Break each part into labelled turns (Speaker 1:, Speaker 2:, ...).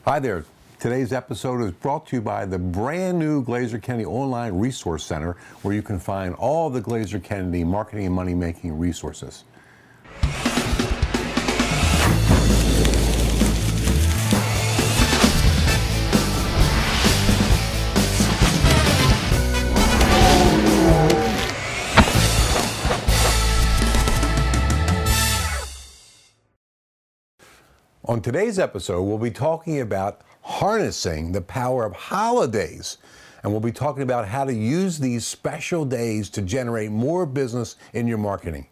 Speaker 1: Hi there. Today's episode is brought to you by the brand new Glazer Kennedy Online Resource Center, where you can find all the Glazer Kennedy marketing and money-making resources. On today's episode, we'll be talking about harnessing the power of holidays, and we'll be talking about how to use these special days to generate more business in your marketing.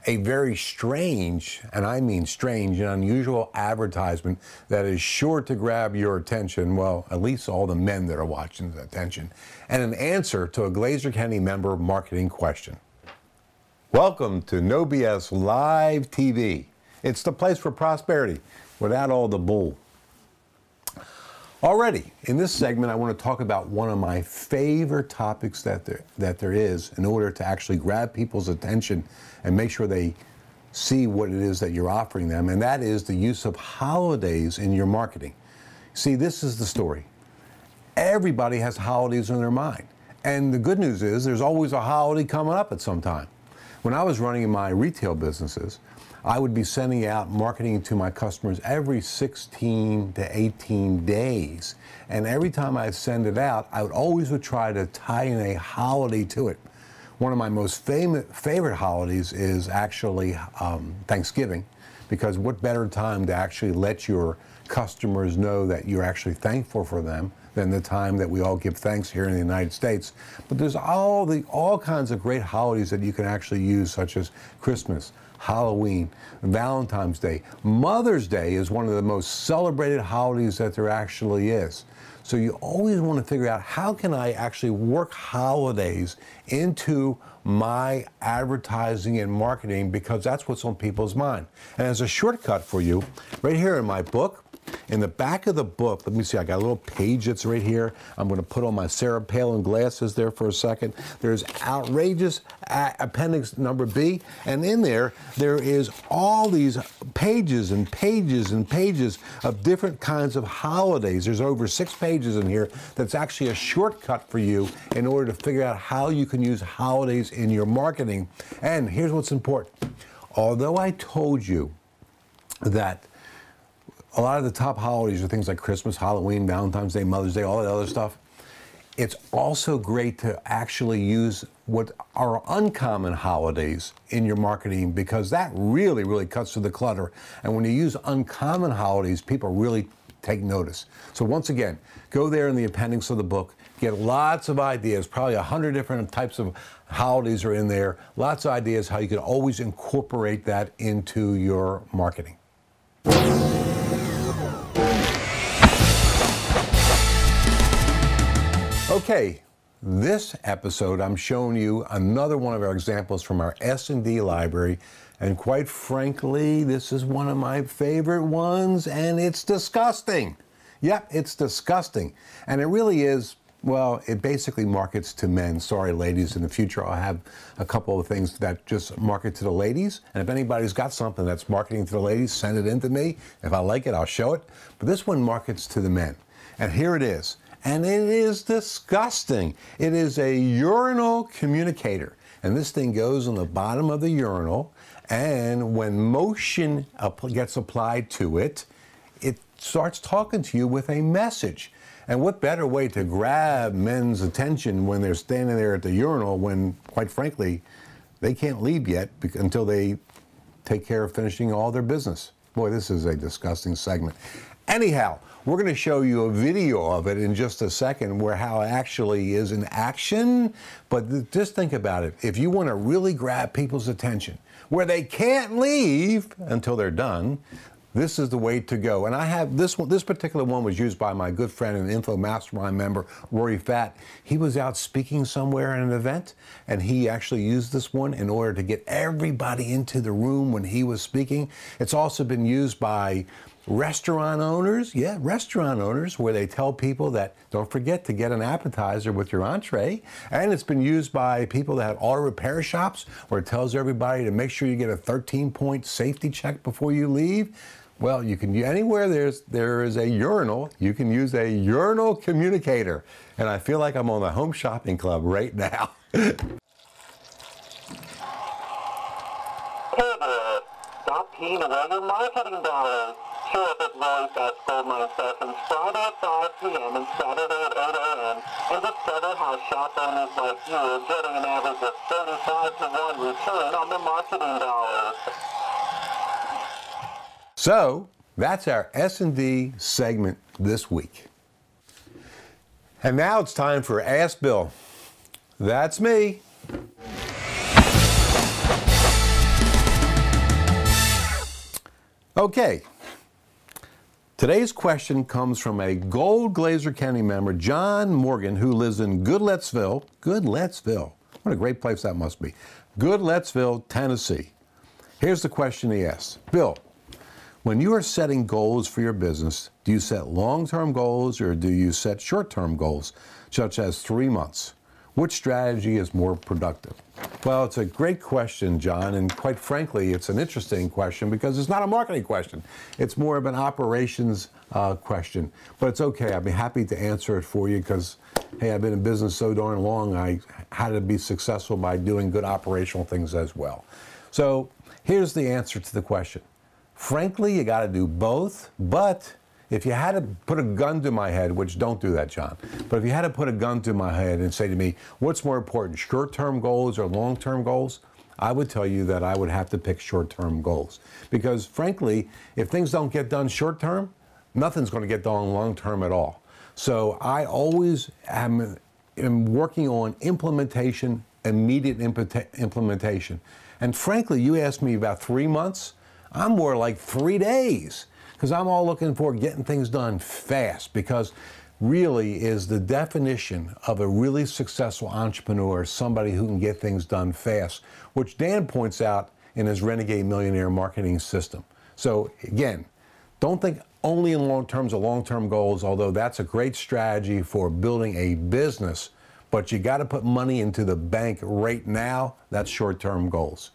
Speaker 1: A very strange, and I mean strange and unusual advertisement that is sure to grab your attention, well, at least all the men that are watching's attention, and an answer to a Glazer Kennedy member marketing question. Welcome to No BS Live TV. It's the place for prosperity without all the bull. Already, in this segment, I want to talk about one of my favorite topics that there is in order to actually grab people's attention and make sure they see what it is that you're offering them, and that is the use of holidays in your marketing. See, this is the story. Everybody has holidays in their mind, and the good news is there's always a holiday coming up at some time. When I was running my retail businesses, I would be sending out marketing to my customers every 16 to 18 days. And every time I send it out, I would try to tie in a holiday to it. One of my most favorite holidays is actually Thanksgiving, because what better time to actually let your customers know that you're actually thankful for them than the time that we all give thanks here in the United States. But there's all kinds of great holidays that you can actually use, such as Christmas, Halloween, Valentine's Day. Mother's Day is one of the most celebrated holidays that there actually is. So you always want to figure out, how can I actually work holidays into my advertising and marketing, because that's what's on people's mind. And as a shortcut for you, right here in my book, in the back of the book, let me see, I got a little page that's right here. I'm going to put on my Sarah Palin glasses there for a second. There's outrageous appendix number B, and in there is all these pages and pages and pages of different kinds of holidays. There's over 6 pages in here that's actually a shortcut for you in order to figure out how you can use holidays in your marketing. And here's what's important. Although I told you that a lot of the top holidays are things like Christmas, Halloween, Valentine's Day, Mother's Day, all that other stuff, it's also great to actually use what are uncommon holidays in your marketing, because that really, really cuts through the clutter. And when you use uncommon holidays, people really take notice. So once again, go there in the appendix of the book, get lots of ideas, probably 100 different types of holidays are in there, lots of ideas how you can always incorporate that into your marketing. Okay, this episode I'm showing you another one of our examples from our S&D library, and quite frankly, this is one of my favorite ones, and it's disgusting. Yep, it's disgusting. And it really is, well, it basically markets to men. Sorry, ladies, in the future I'll have a couple of things that just market to the ladies, and if anybody's got something that's marketing to the ladies, send it in to me. If I like it, I'll show it. But this one markets to the men, and here it is. And it is disgusting. It is a urinal communicator. And this thing goes on the bottom of the urinal, and when motion gets applied to it, it starts talking to you with a message. And what better way to grab men's attention when they're standing there at the urinal when, quite frankly, they can't leave yet until they take care of finishing all their business. Boy, this is a disgusting segment. Anyhow, we're going to show you a video of it in just a second, where how it actually is in action. But just think about it. If you want to really grab people's attention where they can't leave until they're done, this is the way to go. And I have this one. This particular one was used by my good friend and Info Mastermind member, Rory Fatt. He was out speaking somewhere at an event, and he actually used this one in order to get everybody into the room when he was speaking. It's also been used by restaurant owners, where they tell people that don't forget to get an appetizer with your entree. And it's been used by people that have auto repair shops, where it tells everybody to make sure you get a 13-point safety check before you leave. Well, you can anywhere there is a urinal, you can use a urinal communicator. And I feel like I'm on the Home Shopping Club right now.
Speaker 2: Hey there, stop peeing away your marketing dollars. Show up at Lori's Got Gold Mine Sessions Friday at 5 p.m. and Saturday at 8 a.m. and discover how shop owners like you are getting an average of 35-to-1 return on their marketing dollars.
Speaker 1: So that's our S&D segment this week. And now it's time for Ask Bill. That's me. Okay. Today's question comes from a Gold Glazer County member, John Morgan, who lives in Goodlettsville. Goodlettsville. What a great place that must be. Goodlettsville, Tennessee. Here's the question he asks. Bill, when you are setting goals for your business, do you set long-term goals or do you set short-term goals, such as 3 months? Which strategy is more productive? Well, it's a great question, John, and quite frankly, it's an interesting question because it's not a marketing question. It's more of an operations question, but it's okay. I'd be happy to answer it for you because, hey, I've been in business so darn long, I had to be successful by doing good operational things as well. So here's the answer to the question. Frankly, you got to do both, but if you had to put a gun to my head, which don't do that, John, but if you had to put a gun to my head and say to me, what's more important, short-term goals or long-term goals? I would tell you that I would have to pick short-term goals. Because frankly, if things don't get done short-term, nothing's going to get done long-term at all. So I always am working on implementation, immediate implementation. And frankly, you asked me about 3 months, I'm more like 3 days. Because I'm all looking for getting things done fast, because really is the definition of a really successful entrepreneur somebody who can get things done fast, which Dan points out in his Renegade Millionaire Marketing System. So again, don't think only in terms of long-term goals, although that's a great strategy for building a business, but you got to put money into the bank right now. That's short-term goals.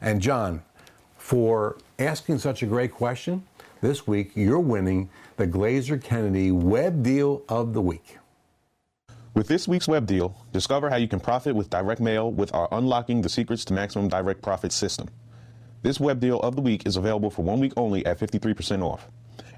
Speaker 1: And John, for asking such a great question, this week, you're winning the Glazer Kennedy Web Deal of the Week.
Speaker 3: With this week's web deal, discover how you can profit with direct mail with our Unlocking the Secrets to Maximum Direct Profit system. This web deal of the week is available for 1 week only at 53% off.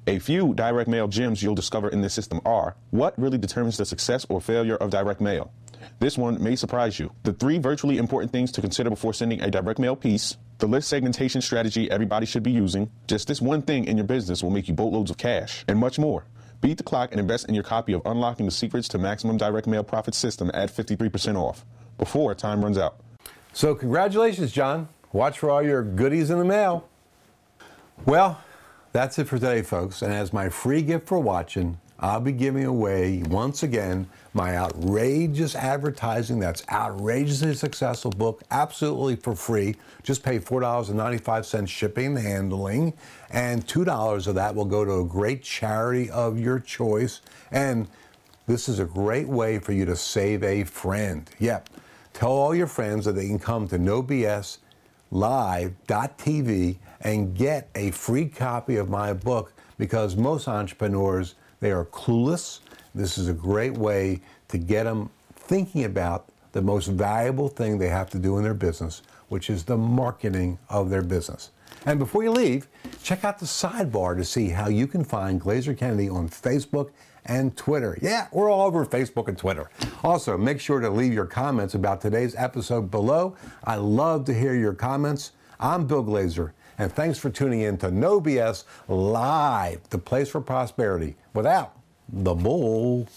Speaker 3: A few direct mail gems you'll discover in this system are: what really determines the success or failure of direct mail? This one may surprise you. The 3 virtually important things to consider before sending a direct mail piece, the list segmentation strategy everybody should be using, just this one thing in your business will make you boatloads of cash, and much more. Beat the clock and invest in your copy of Unlocking the Secrets to Maximum Direct Mail Profit System at 53% off, before time runs out.
Speaker 1: So congratulations, John. Watch for all your goodies in the mail. Well, that's it for today, folks. And as my free gift for watching, I'll be giving away, once again, my outrageous advertising, that's outrageously successful book, absolutely for free. Just pay $4.95 shipping and handling, and $2 of that will go to a great charity of your choice. And this is a great way for you to save a friend. Yep. Tell all your friends that they can come to NOBSLive.tv and get a free copy of my book, because most entrepreneurs, they are clueless. This is a great way to get them thinking about the most valuable thing they have to do in their business, which is the marketing of their business. And before you leave, check out the sidebar to see how you can find Glazer Kennedy on Facebook and Twitter. Yeah, we're all over Facebook and Twitter. Also, make sure to leave your comments about today's episode below. I love to hear your comments. I'm Bill Glazer, and thanks for tuning in to No BS Live, the place for prosperity without the bull.